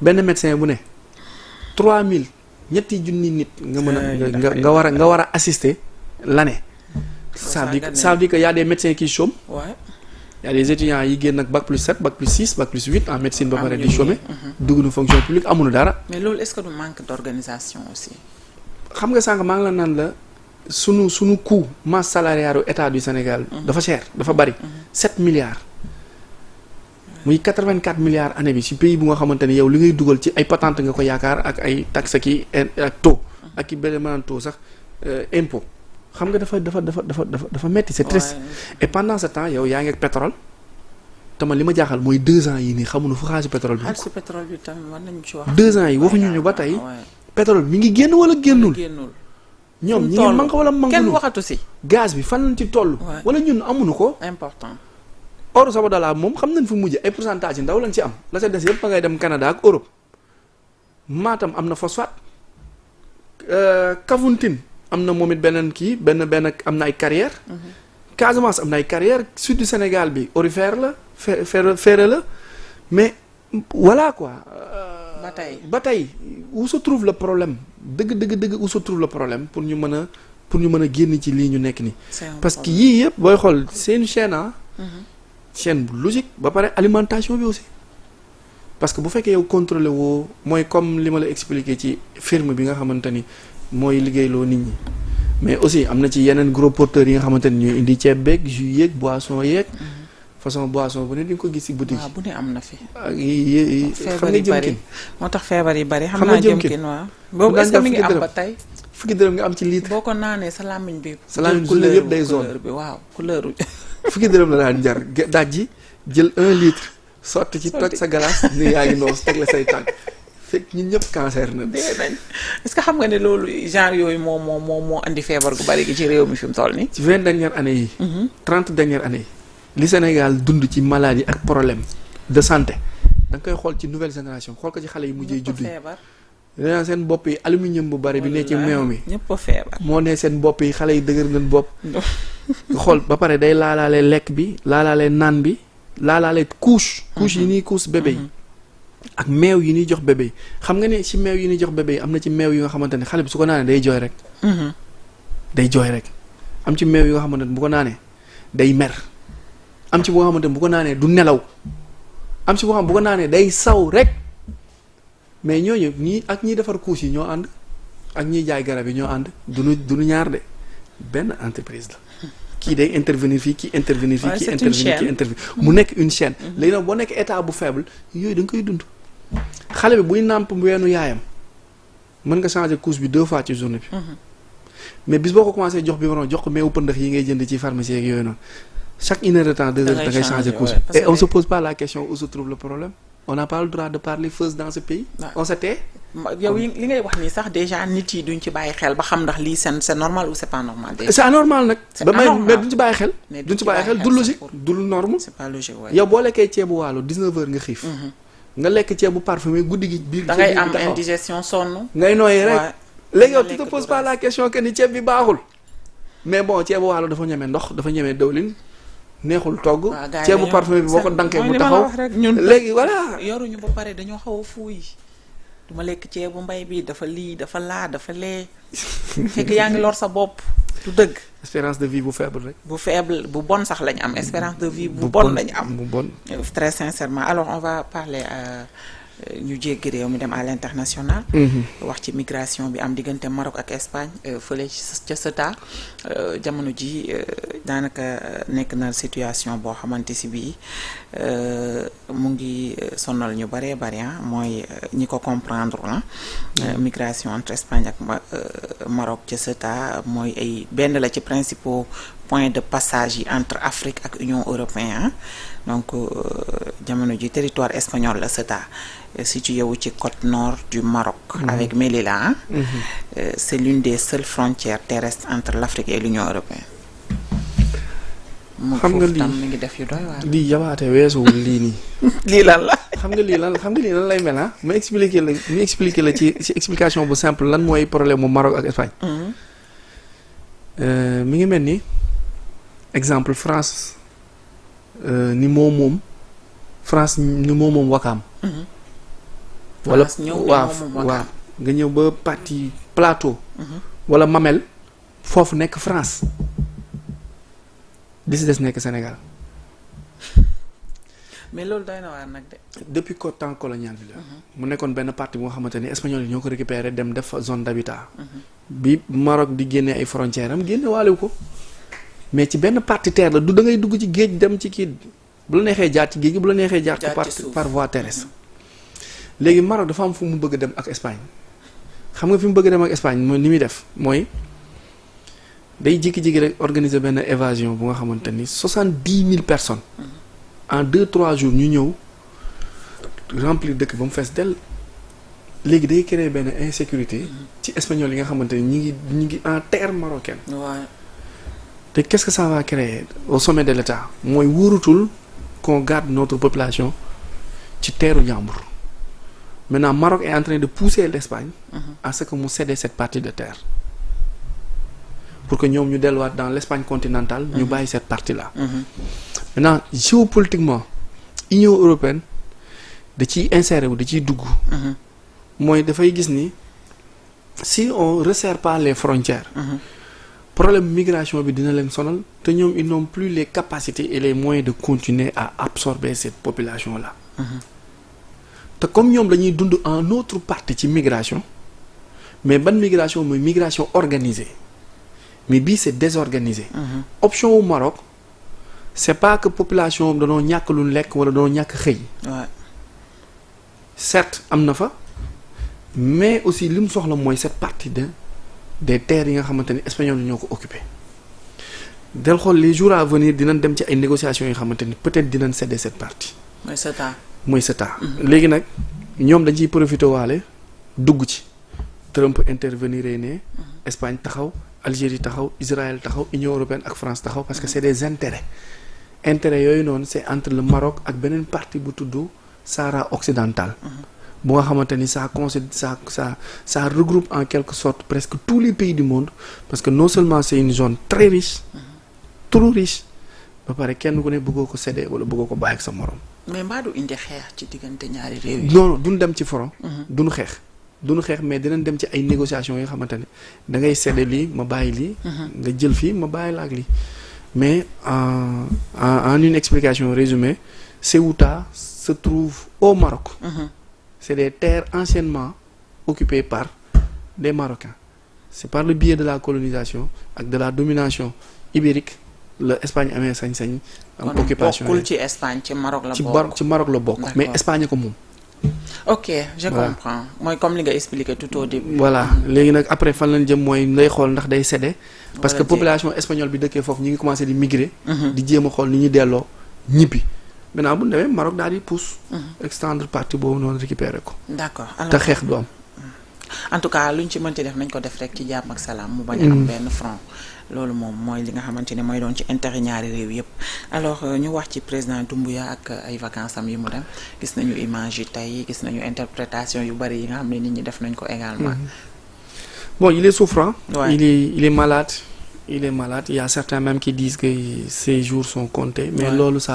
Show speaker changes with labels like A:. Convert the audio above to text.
A: benn médecin bu ne 3000 ñetti junni nit nga mën a nga war a assister l'année. ça veut dire que y a des médecins qui chôment.
B: Ouais.
A: Y a des étudiants yi génn ak bac plus 7 bac plus 6 bac plus 8 en médecine ba pare di chômer. dugg na fonction publique amuñu dara.
B: mais loolu est-ce que du manque d'organisation aussi.
A: xam nga sànq maa ngi la naan la sunu coût masse salariale état du Sénégal. dafa cher dafa bari. 7 milliards. muy 84 milliards année bi ci pays bu nga xamante ne yow li ngay dugal ci ay patente nga ko yaakaar ak ay taxe ki ak taux. ak i beneen maanaam taux sax impôt. xam nga dafa metti c'est triste. Et pendant ce temps yow yaa ngi ak pétrole. te man li ma jaaxal mooy 2 ans yi nii xamuñu fu xaalisu pétrole bi.
B: xaalisu pétrole bi tamit war nañu ci wax.
A: 2 ans yi waxuñu ñu ba tey. pétrole mi ngi génn wala génnul. ñoom ñi ngi manque wala manque
B: kenn waxatu si.
A: gaz bi fan lañ ci toll. wala ñun amuñu ko.
B: important.
A: or Sabodala moom xam nañ fu mujj ay pourcentage yi ndaw lañ ci am la ca des yëpp ba ngay dem Canada ak Europe. Matam am na phosphate. Kafountine am na moom it beneen kii benn am na ay carrière. Casamance am na ay carrière sud du Sénégal bi aurifère la ferre la mais voilà quoi. ba tey où se trouve le problème dëgg où se trouve le problème pour ñu mën a génn ci lii ñu nekk nii. parce que yii yëpp booy xool c'est une chaîne chaîne bu logique ba pare alimentation bi aussi. parce que bu fekkee yow contrôlé woo mooy comme li ma la expliqué ci firme bi nga xamante ni mooy liggéeyloo nit ñi mais aussi am na ci yeneen gros porteurs yi nga xamante ni ñooy indi ceeb beeg jus yeeg boisson yeeg. façon boisson bu ne di nga ko gis ci boutique yi.
B: waaw bu ne am na fi.
A: xam nga jëmkin
B: moo tax feebar yi bari. xam naa jëmkin waaw. boobu est-ce que mi ngi am ba tey.
A: fukki dërëm nga am ci litre.
B: boo ko naanee sa làmmiñ bi.
A: sa làmmiñ couleur yëpp day zone
B: couleur bi waaw couleur.
A: fukki dërëm la daan jar daaj ji jël 1 litre. sotti ci toj sa glace ni yaa ngi noos teg la say tànk fekk ñun ñëpp cancer na.
B: dee nañ est-ce que xam nga ne loolu genre yooyu moo andi feebar gu bari gi ci réew mi fi mu toll nii.
A: ci 20 dernières années yi. 30 dernières années yi. li Sénégal dund ci maladie ak problème de santé da nga koy xool ci nouvelle génération xool ko ci xale yi mujjee judd yi. dañoo seen bopp yi aluminium bu bari bi ne ci meew mi.
B: ñëpp a feebar.
A: moo ne seen bopp yi xale yi dëgër nañ bopp. nga xool ba pare day laalaale lekk bi laalaale naan bi. laalaale couche yi ñuy couche bébé yi ak meew yi ñuy jox bébé yi xam nga ne ci meew yi ñuy jox bébé yi am na ci meew yi nga xamante ne xale bi su ko naanee day jooy rek day jooy rek am ci meew yi nga xamante ne bu ko naanee day mer am ci boo xamante ne bu ko naanee du nelaw am ci boo xam bu ko naanee day saw rek mais ñooñu ñii ak ñiy defar couche yi ñoo ànd ak ñiy jaay garab yi ñoo ànd duñu ñaar de benn entreprise la kii day intervenir fii kii intervenir fii kii intervenir mu nekk une chaîne léegi nag boo nekk état bu faible yooyu da nga koy dund xale bi buy nàmp weenu yaayam mën nga changer couche bi 2 fois ci journée bi mais bis boo ko commencé jox bi waroon jox ko meewu pëndax yi ngay jënd ci pharmacie ak yooyu noonu chaque 1 heure de temps 2 heures da ngay changer couche et on se pose pas la question où se trouve le problème on n'a pas le droit de parler fausse dans ce pays on se tait
B: yow li ngay wax nii sax déjà nit yi duñ ci bàyyi xel ba xam ndax lii c'est normal ou c'est pas normal.
A: c'est anormal nag. mais duñ ci bàyyi xel. duñ ci bàyyi xel du logique du norme.
B: c'est pas logique waaye.
A: yow boo lekkee ceebu waalo 19h nga xiif. nga lekk ceebu parfumé guddi gi. biir
B: da ngay am indigestion sonn.
A: ngay nooyee rek léegi yow tu te poses pas la question que ni ceeb bi baaxul. mais bon ceebu waalo dafa ñeme ndox dafa ñeme dawlin neexul togg. ceebu parfumé bi boo ko dankee mu taxaw. léegi voilà.
B: yoruñu ba pare dañoo xaw a fuuy. duma lekk ceebu mbay bi dafa lii dafa laa dafa lee fekk yaa ngi lor sa bopp du dëgg.
A: espérance de vie bu faible rek.
B: bu faible bu bon sax lañ am espérance de vie bu bon lañ am.
A: bu bon
B: très sincèrement alors on va parler ñu jéggi réew mi dem à l'international. wax ci migration bi am diggante Maroc ak Espagne fële ca Ceuta jamono ji daanaka nekk na situation boo xamante si bii mu ngi sonal ñu bëree bëri mooy ñi ko comprendre migration entre Espagne ak Maroc ca Ceuta mooy ay benn la ci principaux points de passage yi entre Afrique ak Union européenne donc jamono ji territoire espagnol la Ceuta situé wu ci côte nord du Maroc. avec Melilla. C'est l'une des seules frontières terrestres entre l'Afrique et l'Union européenne.
A: xam nga lii
B: mi ngi def yu doy waar.
A: lii yabaate weesuwul lii nii.
B: lii lan la.
A: xam nga lii lan lay mel ma expliquer la ci explication bu simple lan mooy problème mu Maroc ak Espagne. mi ngi mel ni exemple France ni moom France ni moom Wakaam. wala
B: France ñëw
A: waaw nga ñëw ba partie plateau. wala Mamel foofu nekk France di si des nekk Sénégal.
B: mais loolu doy na waar nag de.
A: depuis que temps colonial bi la. mu nekkoon benn partie bu nga xamante ni espagnol yi ñoo ko récupéré dem def fa zone d'habitat. bi Maroc di génne ay frontières am génne waalewu ko mais ci benn partie terre la du da ngay dugg ci géej dem ci kii bu la neexee jaar ci géej gi bu la neexee jaar ci par voie terrestre. léegi Maroc dafa am fu mu bëgg dem ak Espagne xam nga fi mu bëgg dem ak Espagne mooy ni muy def mooy day jékki-jékki rek organiser benn évasion bu nga xamante ni 70 000 personnes. en 2-3 jours ñu ñëw remplir dëkk ba mu fees dell léegi day créer benn insécurité ci espagnol yi nga xamante ni ñi ngi en terre marocaine. te qu'est-ce que ça va créer au sommet de l'État mooy wóorutul qu'on garde notre population ci teeru jàmbur. Maintenant Maroc est en train de pousser l'Espagne à ce que mu cède cette partie de terre pour que ñoom ñu delluwaat dans l'Espagne continentale ñu bàyyi cette partie là. Maintenant géopolitiquement Union européenne da ciy insérer wu da ciy dugg. mooy dafay gis ni si on resserre pas les frontières. problème migration bi dina leen sonal te ñoom ils n'ont plus les capacités et les moyens de continuer à absorber cette population là. te comme ñoom dañuy dund en autre partie ci migration mais ban migration mooy migration organisée mais bii c'est désorganisé. option wu Maroc c'est pas que population danoo ñàkk lu lekk wala danoo ñàkk xëy. certes am na fa mais aussi li mu soxla mooy cette partie des terres yi nga xamante ni espagnol yi ñoo ko occupé. del xool les jours à venir dinañ dem ci ay négociations yi nga xamante ni peut-être dinañ céder cette partie. mooy CETA. léegi nag ñoom dañ ciy profité waale dugg ci Trump intervenir ne Espagne taxaw Algérie taxaw Israël taxaw Union européenne ak France taxaw parce que c'est des intérêts yooyu noonu c'est entre le Maroc ak beneen partie bu tudd Sahara occidental. bu nga xamante ni ça regroupe en quelque sorte presque tous les pays du monde parce que non seulement c'est une zone très riche trop riche ba pare kenn ku ne bëggoo ko céder wala bëggoo ko bàyyi ak sa morom.
B: mais mbaa du indi xeex ci diggante ñaari réew yi.
A: non duñ dem ci front. duñu xeex mais dinañ dem ci ay négociations yoo xamante ne da ngay céder lii ma bàyyi lii. nga jël fii ma bàyyi la ak lii. mais en une explication résumée Ceuta se trouve au Maroc. C'est des terres anciennement occupées par des Marocains. C'est par le biais de la colonisation ak de la domination ibérique la Espagne amee sañ-sañ. am occupation
B: bokkul ci Espagne ci Maroc la bokk.
A: ci Maroc la bokk. mais Espagne ko moom.
B: ok je comprends mooy comme li nga expliqué tout au début.
A: voilà léegi nag après fan lañ jëm mooy ngay xool ndax day céder. parce que population espagnole bi dëkkee foofu ñu ngi commencé di migrer. di jéem a xool ni ñuy delloo ñibbi. maintenant bu ñu demee Maroc daal di pousse. extendre partie boobu noonu récupérer ko.
B: d'accord alors
A: te xeex du am.
B: en tout cas luñ ci mënti def nañ ko def rek ci jàmm ak salaam. mu bañ a am benn front. loolu moom mooy li nga xamante ne mooy doon ci intérêt ñaari réew yëpp alors ñu wax ci président Doumbouya ak ay vacances am yi mu dem gis nañu image yi tey gis nañu interprétation yu bari yi nga xam ne nit ñi def nañ ko également.
A: bon il est souffrant.
B: Ouais.
A: il est malade. Il y a certains même qui disent que ses jours sont comptés mais loolu ça